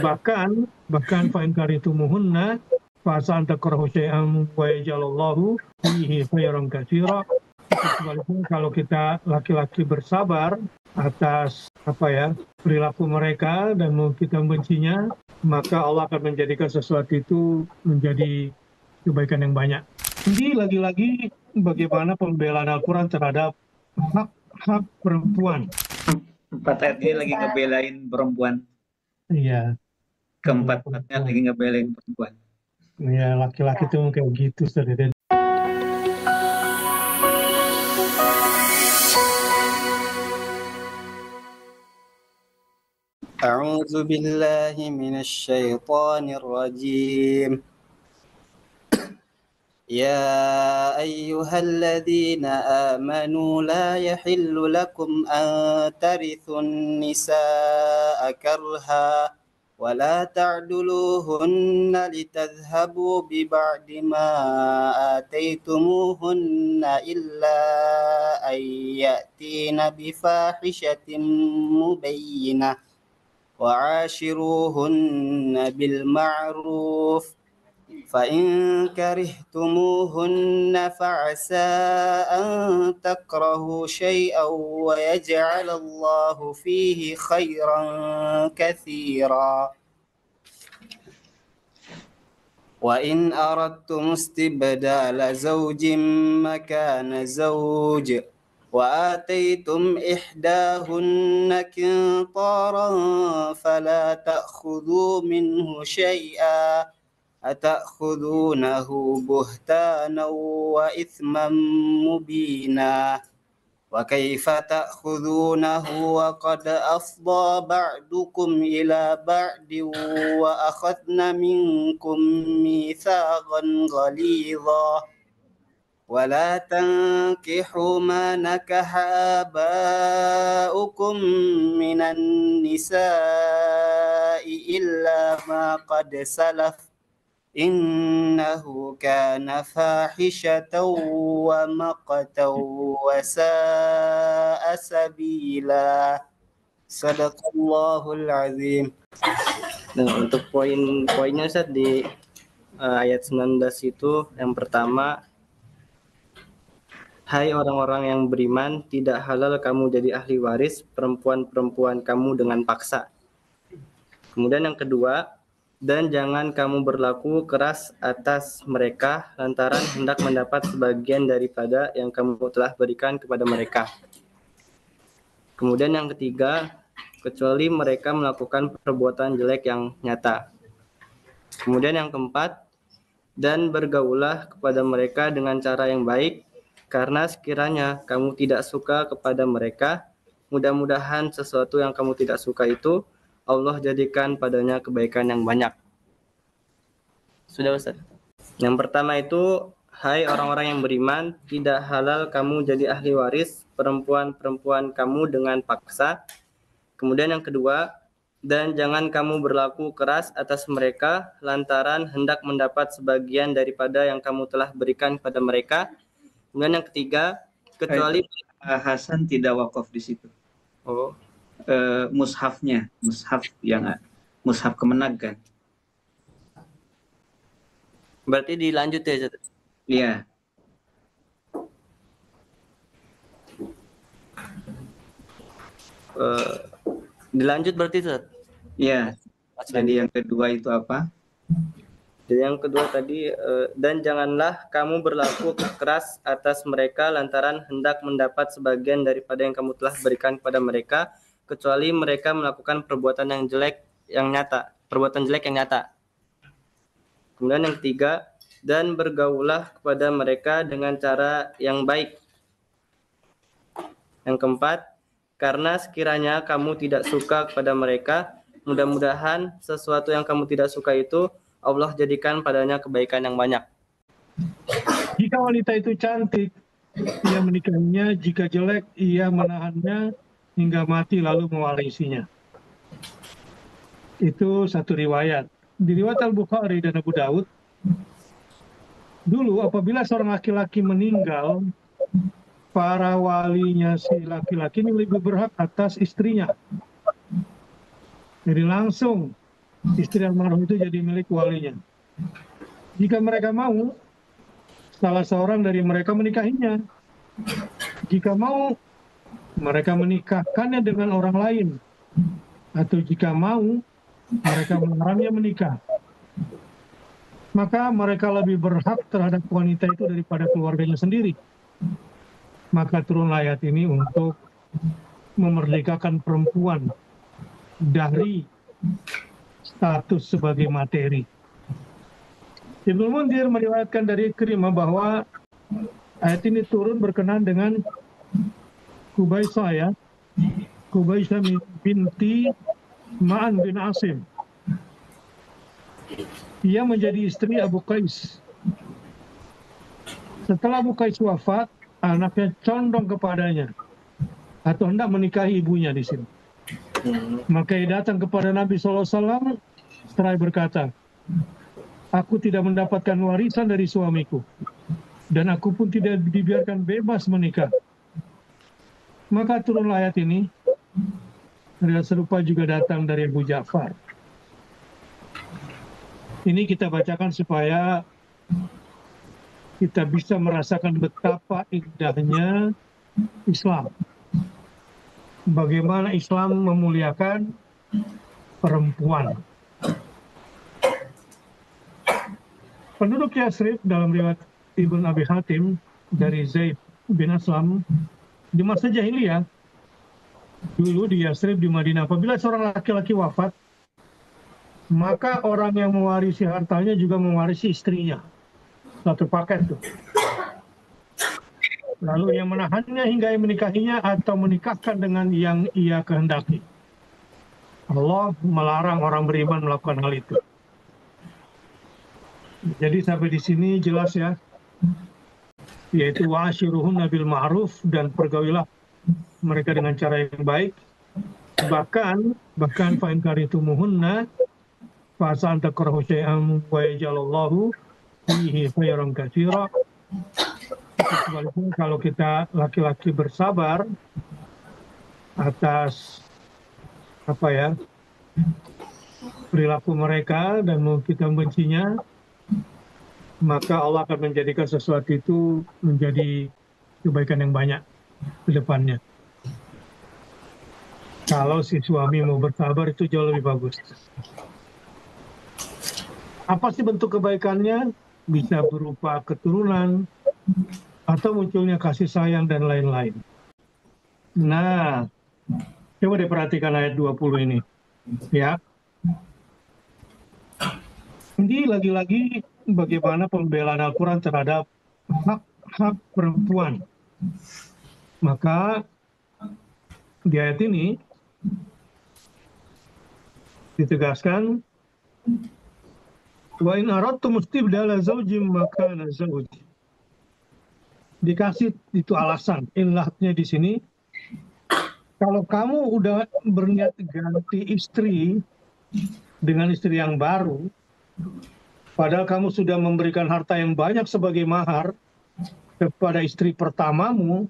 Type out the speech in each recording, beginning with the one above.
bahkan fa'in karitumuhunna fa'asa an takrahu syai'an wa yaj'alallahu fihi khairan katsira. Sebaliknya kalau kita laki-laki bersabar atas perilaku mereka dan kita membencinya, maka Allah akan menjadikan sesuatu itu menjadi kebaikan yang banyak. Jadi lagi-lagi bagaimana pembelaan Al-Quran terhadap hak perempuan. 4 ayat ini lagi ngebelain perempuan. Iya. Keempat-empatnya lagi ngebelain perempuan. Ya, laki-laki itu kayak gitu, Ustaz. أعوذ بالله من الشيطان الرجيم يا أيها الذين آمنوا لا يحل لكم أن ترثوا النساء كرها ولا تعدلوهن لتذهبوا ببعض ما آتيتموهن إلا أن يأتين بفاحشة مبينة وعاشروهن بالمعروف فإن كرهتموهن فعسى أن تكرهوا شيئا ويجعل الله فيه خيرا كثيرا وإن أردتم استبدال زوج مكان زوج وآتيتم إحداهن قنطارا فلا تأخذوا منه شيئا أتأخذونه بهتانا وإثما مبينا وكيف تأخذونه وقد أفضى بعضكم إلى بعض وأخذن منكم ميثاقا غليظا ولا تنكحوا ما نكح آباؤكم من النساء إلا ما قد سلف إنه كان فاحشة ومقتا وساء سبيلا Sadaqallahul azim. Nah, untuk poin-poinnya Ustaz di ayat 19 itu yang pertama, hai orang-orang yang beriman, tidak halal kamu jadi ahli waris perempuan-perempuan kamu dengan paksa. Kemudian yang kedua, dan jangan kamu berlaku keras atas mereka lantaran hendak mendapat sebagian daripada yang kamu telah berikan kepada mereka. Kemudian yang ketiga, kecuali mereka melakukan perbuatan jelek yang nyata. Kemudian yang keempat, dan bergaulah kepada mereka dengan cara yang baik, karena sekiranya kamu tidak suka kepada mereka, mudah-mudahan sesuatu yang kamu tidak suka itu Allah jadikan padanya kebaikan yang banyak. Sudah Ustaz. Yang pertama itu, hai orang-orang yang beriman, tidak halal kamu jadi ahli waris perempuan-perempuan kamu dengan paksa. Kemudian yang kedua, dan jangan kamu berlaku keras atas mereka lantaran hendak mendapat sebagian daripada yang kamu telah berikan kepada mereka. Kemudian yang ketiga, kecuali Hasan tidak wakaf di situ. Oh, Mushafnya, mushaf Kemenag kan? berarti dilanjut ya Ustaz? Iya. Dilanjut berarti Ustaz? Iya. Jadi yang kedua itu apa? Jadi yang kedua tadi, dan janganlah kamu berlaku keras atas mereka lantaran hendak mendapat sebagian daripada yang kamu telah berikan kepada mereka, kecuali mereka melakukan perbuatan yang jelek yang nyata, perbuatan jelek yang nyata. Kemudian yang ketiga, dan bergaulah kepada mereka dengan cara yang baik. Yang keempat, karena sekiranya kamu tidak suka kepada mereka, mudah-mudahan sesuatu yang kamu tidak suka itu Allah jadikan padanya kebaikan yang banyak. Jika wanita itu cantik, ia menikahinya. Jika jelek, ia menahannya hingga mati lalu mewarisinya. Itu satu riwayat. Di riwayat Al-Bukhari dan Abu Daud, dulu apabila seorang laki-laki meninggal, para walinya si laki-laki ini lebih berhak atas istrinya. Jadi langsung istri almarhum itu jadi milik walinya. Jika mereka mau, salah seorang dari mereka menikahinya. Jika mau, mereka menikahkannya dengan orang lain. Atau jika mau, mereka melarangnya menikah. Maka mereka lebih berhak terhadap wanita itu daripada keluarganya sendiri. Maka turun ayat ini untuk memerdekakan perempuan dari status sebagai materi. Ibnu Munzir meriwayatkan dari Ikrimah bahwa ayat ini turun berkenaan dengan Kubaisah ya. Kubaisah binti Ma'an bin Asim. Ia menjadi istri Abu Qais. Setelah Abu Qais wafat, anaknya condong kepadanya atau hendak menikahi ibunya di sini. Maka ia datang kepada Nabi SAW seraya berkata, aku tidak mendapatkan warisan dari suamiku dan aku pun tidak dibiarkan bebas menikah. Maka turunlah ayat ini. Riwayat serupa juga datang dari Abu Ja'far. Ini kita bacakan supaya kita bisa merasakan betapa indahnya Islam. Bagaimana Islam memuliakan perempuan. Penduduk Yasrib dalam riwayat Ibn Abi Hatim dari Zaid bin Aslam, di masa jahiliyah, dulu di Yasrib di Madinah, apabila seorang laki-laki wafat, maka orang yang mewarisi hartanya juga mewarisi istrinya. Satu paket tuh. Lalu yang menahannya hingga menikahinya atau menikahkan dengan yang ia kehendaki. Allah melarang orang beriman melakukan hal itu. Jadi sampai di sini jelas ya, yaitu wa'ashiruhunna bil ma'ruf, dan pergaulilah mereka dengan cara yang baik. Bahkan fa in karitumuhunna fa asa an takrahu syai'an wa yaj'alallahu fihi khairan katsira. Kalau kita laki-laki bersabar atas perilaku mereka dan mau kita membencinya, maka Allah akan menjadikan sesuatu itu menjadi kebaikan yang banyak ke depannya. Kalau si suami mau bersabar itu jauh lebih bagus. Apa sih bentuk kebaikannya? Bisa berupa keturunan atau munculnya kasih sayang dan lain-lain. Nah, coba diperhatikan ayat 20 ini. Ya. Ini lagi-lagi bagaimana pembelaan Al-Quran terhadap hak-hak perempuan. Maka di ayat ini ditegaskan, wa in aradtum istibdala zawjin makana zawj. Dikasih itu alasan, ilahnya di sini. Kalau kamu udah berniat ganti istri dengan istri yang baru, padahal kamu sudah memberikan harta yang banyak sebagai mahar kepada istri pertamamu,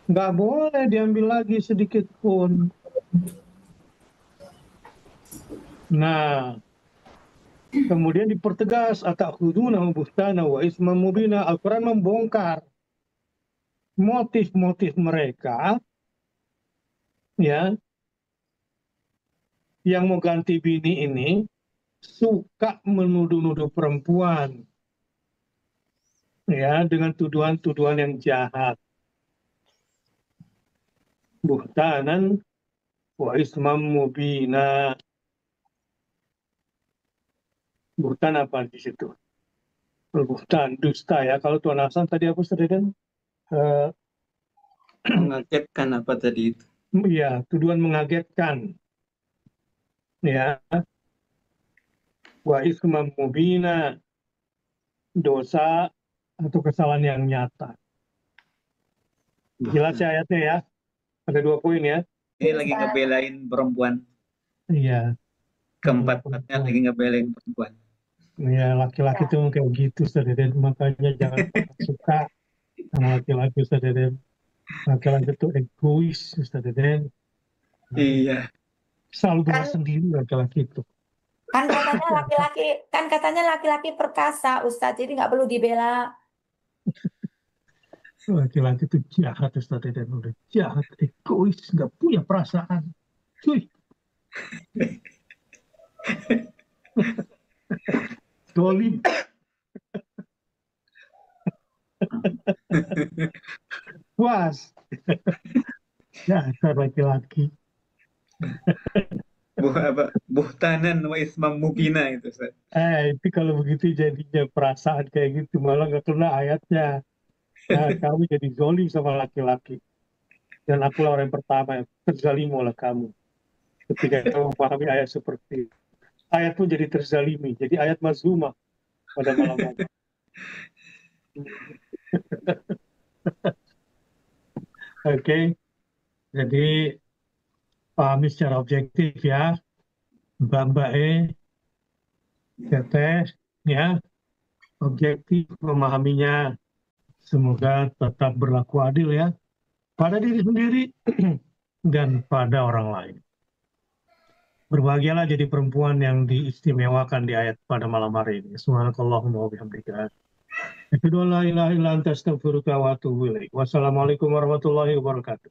nggak boleh diambil lagi sedikit pun. Nah, kemudian dipertegas, atakhuduna buhtana wa isman mubina. Al-Quran membongkar motif-motif mereka ya yang mau ganti bini ini suka menuduh-nuduh perempuan ya dengan tuduhan-tuduhan yang jahat. Buhtanan wa isman mubina. Buhtan apa di situ? Buhtan, dusta ya. Kalau Tuan Hasan tadi apa Saudara? Mengagetkan apa tadi itu? Ya, tuduhan mengagetkan. Ya. Wa isman mubina, dosa atau kesalahan yang nyata. Jelas ya ayatnya ya. Ada 2 poin ya. Ini lagi ngebelain perempuan. Iya. Keempat-empatnya lagi ngebelain perempuan. Ya, laki-laki tuh kayak gitu, Saudara. Makanya jangan suka sama laki-laki, Saudara. Laki-laki tuh egois, Saudara. Iya. Selalu bela Kan sendiri laki-laki itu. kan katanya laki-laki perkasa, Ustadz, jadi nggak perlu dibela. Laki-laki itu jahat, Ustaz dan udah jahat, egois, nggak punya perasaan. Cuy. Dolim. Puas. Dasar laki-laki. Buhtanan wa ismam mubina itu, Ustaz. Itu kalau begitu jadinya perasaan kayak gitu, malah nggak kena ayatnya. Nah, kamu jadi zolim sama laki-laki. Dan akulah orang yang pertama yang terzalim oleh kamu. Ketika kamu memahami ayat seperti itu. Ayat pun jadi terzalimi. Jadi ayat mazlumah pada malam hari. Oke. Jadi pahami secara objektif ya. Mbak Teteh, ya. Objektif memahaminya. Semoga tetap berlaku adil ya. Pada diri sendiri dan pada orang lain. Berbahagialah jadi perempuan yang diistimewakan di ayat pada malam hari ini. Subhanakallahumma wa bihamdika. Asyhadu an la ilaha illa anta astaghfiruka wa atubu ilaik. Wassalamualaikum warahmatullahi wabarakatuh.